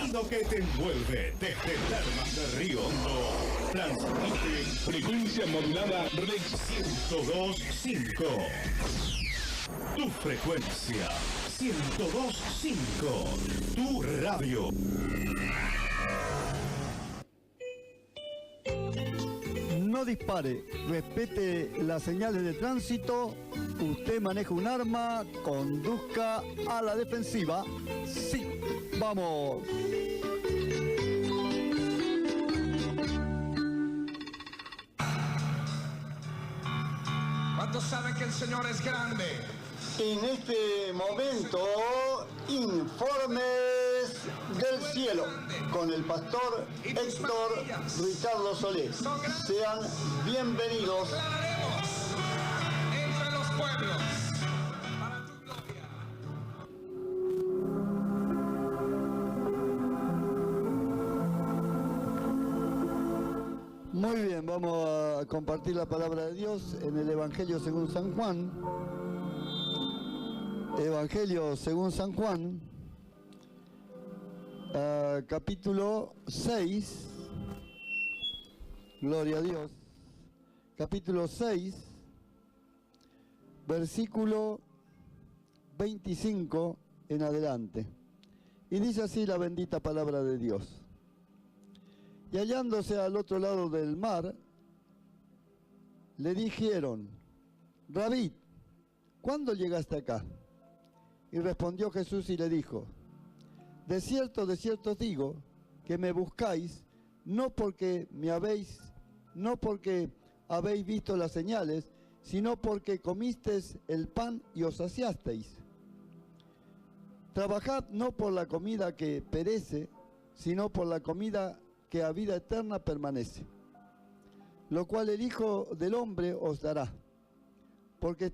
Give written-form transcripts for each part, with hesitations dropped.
sonido que te envuelve desde Termas de Río Hondo. Transmite frecuencia modulada Rex 102.5. Tu frecuencia 102.5. Tu radio. No dispare, respete las señales de tránsito. Usted maneja un arma, conduzca a la defensiva. Sí, vamos. ¿Cuántos saben que el Señor es grande? En este momento, informes del cielo con el pastor Héctor Ricardo Solé. Sean bienvenidos. Declararemos entre los pueblos para tu gloria. Muy bien, vamos a compartir la palabra de Dios en el Evangelio según San Juan. Evangelio según San Juan, capítulo 6, gloria a Dios, capítulo 6, versículo 25 en adelante. Y dice así la bendita palabra de Dios. Y hallándose al otro lado del mar, le dijeron: Rabí, ¿cuándo llegaste acá? Y respondió Jesús y le dijo: de cierto os digo, que me buscáis, no porque habéis visto las señales, sino porque comisteis el pan y os saciasteis. Trabajad no por la comida que perece, sino por la comida que a vida eterna permanece, lo cual el Hijo del Hombre os dará, porque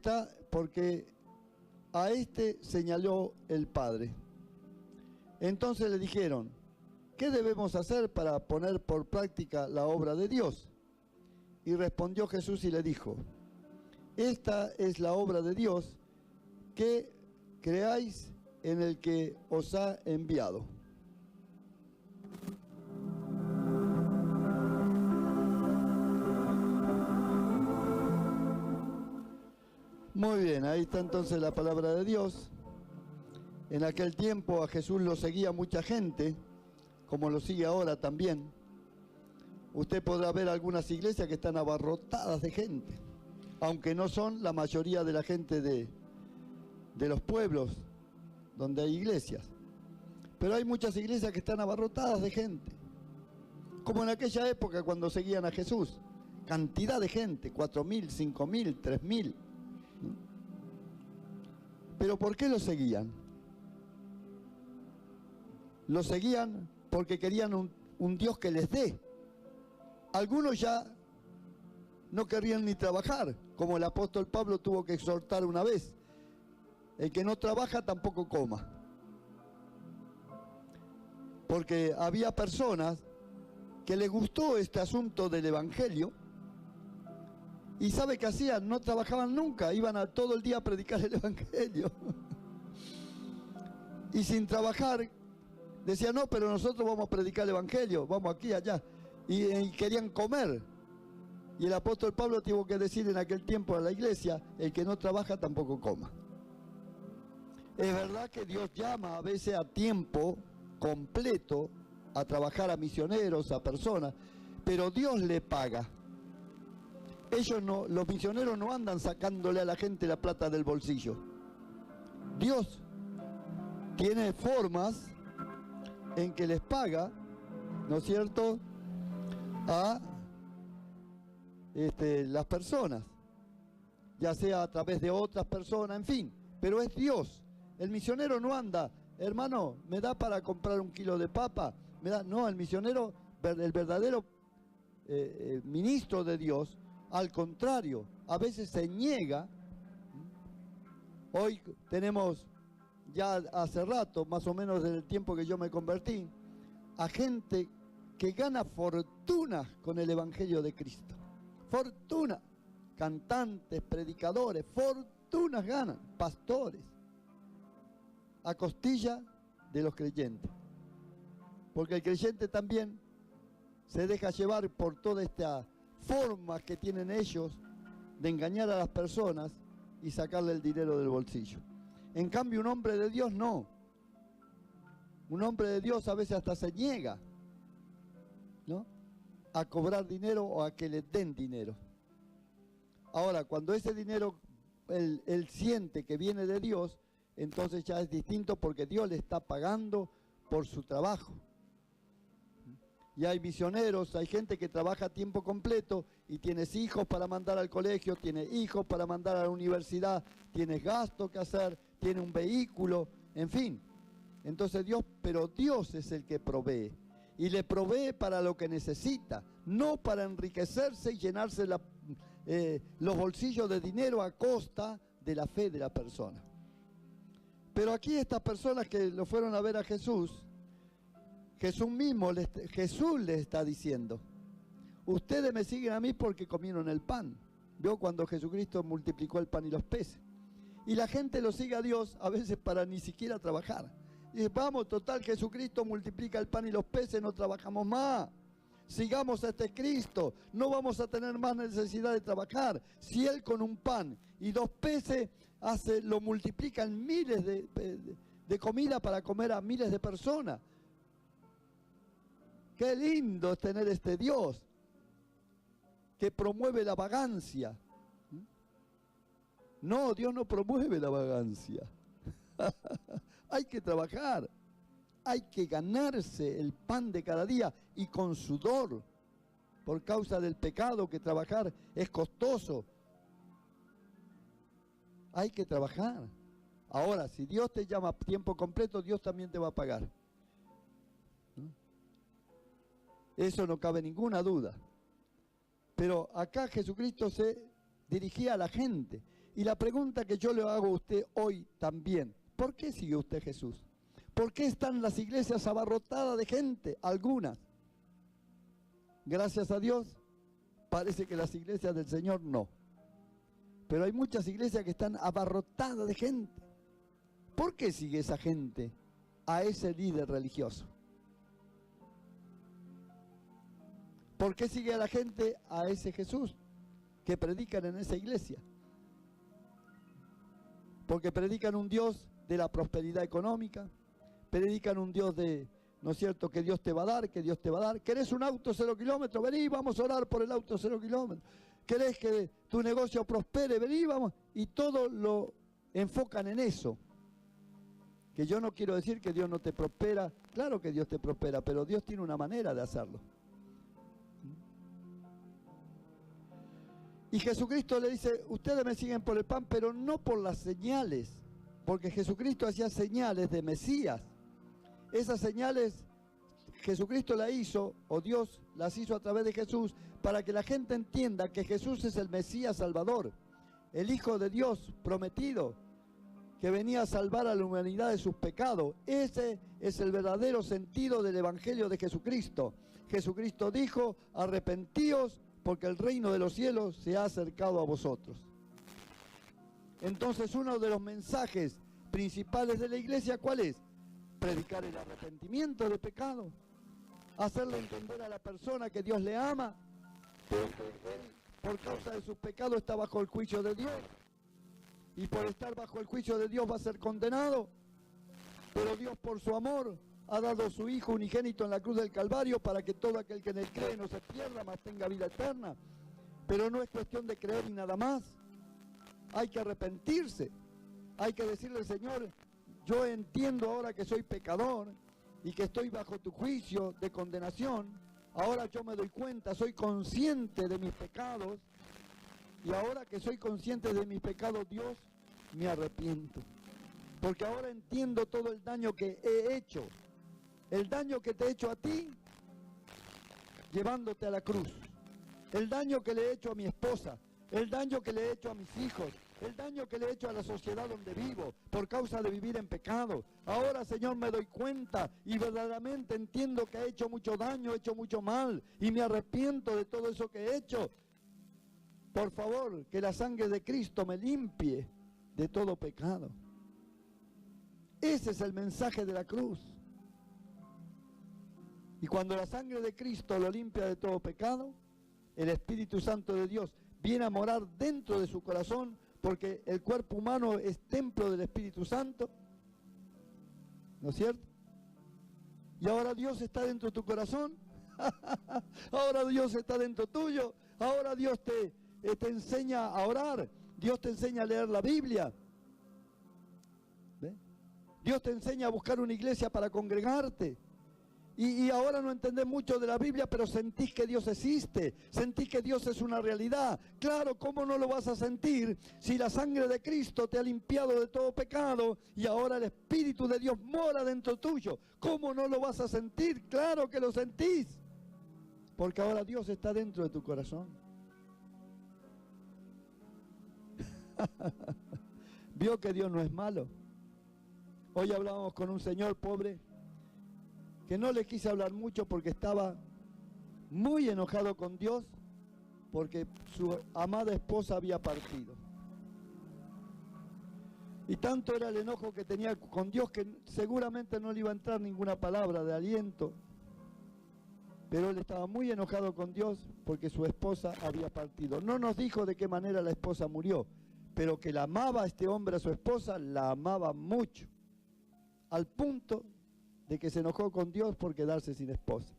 a este señaló el Padre. Entonces le dijeron: ¿qué debemos hacer para poner por práctica la obra de Dios? Y respondió Jesús y le dijo: esta es la obra de Dios, que creáis en el que os ha enviado. Muy bien, ahí está entonces la palabra de Dios. En aquel tiempo a Jesús lo seguía mucha gente, como lo sigue ahora también. Usted podrá ver algunas iglesias que están abarrotadas de gente, aunque no son la mayoría de la gente de los pueblos donde hay iglesias. Pero hay muchas iglesias que están abarrotadas de gente, como en aquella época cuando seguían a Jesús. Cantidad de gente, 4.000, 5.000, 3.000. ¿Pero por qué lo seguían? Lo seguían porque querían un Dios que les dé. Algunos ya no querían ni trabajar, como el apóstol Pablo tuvo que exhortar una vez: el que no trabaja tampoco coma. Porque había personas que les gustó este asunto del Evangelio. ¿Y sabe qué hacían? No trabajaban nunca, iban todo el día a predicar el Evangelio. Y sin trabajar, decían: no, pero nosotros vamos a predicar el Evangelio, vamos aquí, allá. Y querían comer. Y el apóstol Pablo tuvo que decir en aquel tiempo a la iglesia: el que no trabaja tampoco coma. Es verdad que Dios llama a veces a tiempo completo a trabajar a misioneros, a personas, pero Dios le paga. Ellos no, los misioneros no andan sacándole a la gente la plata del bolsillo. Dios tiene formas en que les paga, ¿no es cierto?, a las personas, ya sea a través de otras personas, en fin, pero es Dios. El misionero no anda: hermano, ¿me da para comprar 1 kilo de papa? ¿Me da? No, el misionero, el verdadero ministro de Dios, al contrario, a veces se niega. Hoy tenemos, ya hace rato, más o menos desde el tiempo que yo me convertí, a gente que gana fortunas con el Evangelio de Cristo. Fortuna. Cantantes, predicadores, fortunas ganan, pastores, a costilla de los creyentes. Porque el creyente también se deja llevar por toda esta forma que tienen ellos de engañar a las personas y sacarle el dinero del bolsillo. En cambio, un hombre de Dios no. Un hombre de Dios a veces hasta se niega, ¿no?, a cobrar dinero o a que le den dinero. Ahora, cuando ese dinero él siente que viene de Dios, entonces ya es distinto porque Dios le está pagando por su trabajo. Y hay misioneros, hay gente que trabaja a tiempo completo y tienes hijos para mandar al colegio, tienes hijos para mandar a la universidad, tienes gasto que hacer, tienes un vehículo, en fin. Entonces pero Dios es el que provee. Y le provee para lo que necesita, no para enriquecerse y llenarse los bolsillos de dinero a costa de la fe de la persona. Pero aquí estas personas que lo fueron a ver a Jesús, Jesús les está diciendo, ustedes me siguen a mí porque comieron el pan. Vio cuando Jesucristo multiplicó el pan y los peces. Y la gente lo sigue a Dios a veces para ni siquiera trabajar. Y dice, vamos, total, Jesucristo multiplica el pan y los peces, no trabajamos más. Sigamos a este Cristo, no vamos a tener más necesidad de trabajar. Si Él con un pan y 2 peces lo multiplica en miles de comida para comer a miles de personas. Qué lindo es tener este Dios que promueve la vagancia. No, Dios no promueve la vagancia. Hay que trabajar, hay que ganarse el pan de cada día y con sudor, por causa del pecado, que trabajar es costoso. Hay que trabajar. Ahora, si Dios te llama a tiempo completo, Dios también te va a pagar. ¿No? Eso no cabe ninguna duda. Pero acá Jesucristo se dirigía a la gente. Y la pregunta que yo le hago a usted hoy también, ¿por qué sigue usted Jesús? ¿Por qué están las iglesias abarrotadas de gente? Algunas. Gracias a Dios, parece que las iglesias del Señor no. Pero hay muchas iglesias que están abarrotadas de gente. ¿Por qué sigue esa gente a ese líder religioso? ¿Por qué sigue a la gente a ese Jesús que predican en esa iglesia? Porque predican un Dios de la prosperidad económica, predican un Dios de, ¿no es cierto?, que Dios te va a dar, que Dios te va a dar. ¿Querés un auto 0 kilómetros? Vení, vamos a orar por el auto 0 kilómetros. ¿Querés que tu negocio prospere? Vení, vamos. Y todo lo enfocan en eso. Que yo no quiero decir que Dios no te prospera. Claro que Dios te prospera, pero Dios tiene una manera de hacerlo. Y Jesucristo le dice, ustedes me siguen por el pan, pero no por las señales. Porque Jesucristo hacía señales de Mesías. Esas señales Jesucristo las hizo, o Dios las hizo a través de Jesús, para que la gente entienda que Jesús es el Mesías Salvador, el Hijo de Dios prometido, que venía a salvar a la humanidad de sus pecados. Ese es el verdadero sentido del Evangelio de Jesucristo. Jesucristo dijo, arrepentíos porque el reino de los cielos se ha acercado a vosotros. Entonces uno de los mensajes principales de la iglesia, ¿cuál es? Predicar el arrepentimiento de pecado, hacerle entender a la persona que Dios le ama, pero que él, por causa de sus pecados, está bajo el juicio de Dios, y por estar bajo el juicio de Dios va a ser condenado, pero Dios por su amor ha dado a su Hijo unigénito en la cruz del Calvario para que todo aquel que en él cree no se pierda, mas tenga vida eterna. Pero no es cuestión de creer ni nada más. Hay que arrepentirse, hay que decirle al Señor, yo entiendo ahora que soy pecador y que estoy bajo tu juicio de condenación. Ahora yo me doy cuenta, soy consciente de mis pecados, y ahora que soy consciente de mis pecados, Dios, me arrepiento. Porque ahora entiendo todo el daño que he hecho, el daño que te he hecho a ti, llevándote a la cruz, el daño que le he hecho a mi esposa, el daño que le he hecho a mis hijos, el daño que le he hecho a la sociedad donde vivo, por causa de vivir en pecado. Ahora, Señor, me doy cuenta y verdaderamente entiendo que he hecho mucho daño, he hecho mucho mal, y me arrepiento de todo eso que he hecho. Por favor, que la sangre de Cristo me limpie de todo pecado. Ese es el mensaje de la cruz. Y cuando la sangre de Cristo lo limpia de todo pecado, el Espíritu Santo de Dios viene a morar dentro de su corazón, porque el cuerpo humano es templo del Espíritu Santo, ¿no es cierto? Y ahora Dios está dentro de tu corazón, ahora Dios está dentro tuyo, ahora Dios te enseña a orar, Dios te enseña a leer la Biblia, ¿ve? Dios te enseña a buscar una iglesia para congregarte. Y ahora no entendés mucho de la Biblia, pero sentís que Dios existe, sentís que Dios es una realidad. Claro, ¿cómo no lo vas a sentir si la sangre de Cristo te ha limpiado de todo pecado y ahora el Espíritu de Dios mora dentro tuyo? ¿Cómo no lo vas a sentir? Claro que lo sentís, porque ahora Dios está dentro de tu corazón. Vio que Dios no es malo. Hoy hablábamos con un señor pobre que no le quise hablar mucho porque estaba muy enojado con Dios porque su amada esposa había partido. Y tanto era el enojo que tenía con Dios que seguramente no le iba a entrar ninguna palabra de aliento. Pero él estaba muy enojado con Dios porque su esposa había partido. No nos dijo de qué manera la esposa murió, pero que la amaba a este hombre, a su esposa, la amaba mucho. Al punto de que se enojó con Dios por quedarse sin esposa.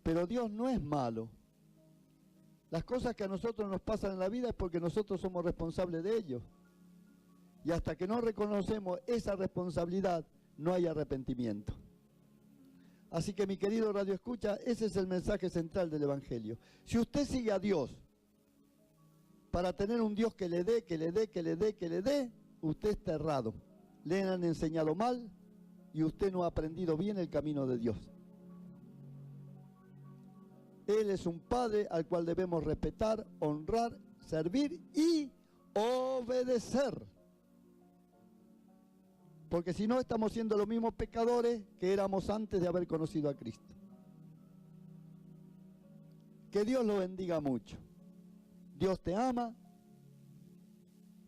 Pero Dios no es malo. Las cosas que a nosotros nos pasan en la vida es porque nosotros somos responsables de ello. Y hasta que no reconocemos esa responsabilidad, no hay arrepentimiento. Así que, mi querido Radio Escucha, ese es el mensaje central del Evangelio. Si usted sigue a Dios para tener un Dios que le dé, que le dé, que le dé, que le dé, usted está errado. Le han enseñado mal y usted no ha aprendido bien el camino de Dios. Él es un Padre al cual debemos respetar, honrar, servir y obedecer. Porque si no, estamos siendo los mismos pecadores que éramos antes de haber conocido a Cristo. Que Dios lo bendiga mucho. Dios te ama.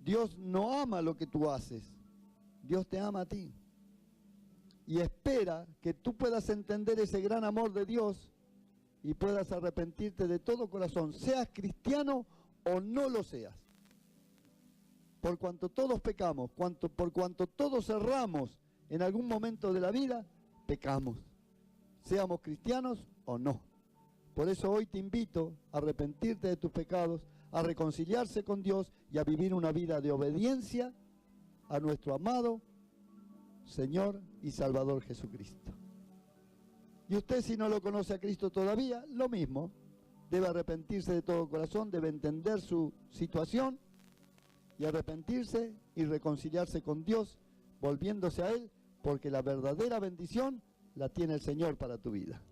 Dios no ama lo que tú haces. Dios te ama a ti y espera que tú puedas entender ese gran amor de Dios y puedas arrepentirte de todo corazón, seas cristiano o no lo seas. Por cuanto todos pecamos, por cuanto todos erramos en algún momento de la vida, pecamos, seamos cristianos o no. Por eso hoy te invito a arrepentirte de tus pecados, a reconciliarse con Dios y a vivir una vida de obediencia a nuestro amado Señor y Salvador Jesucristo. Y usted, si no lo conoce a Cristo todavía, lo mismo, debe arrepentirse de todo corazón, debe entender su situación y arrepentirse y reconciliarse con Dios, volviéndose a Él, porque la verdadera bendición la tiene el Señor para tu vida.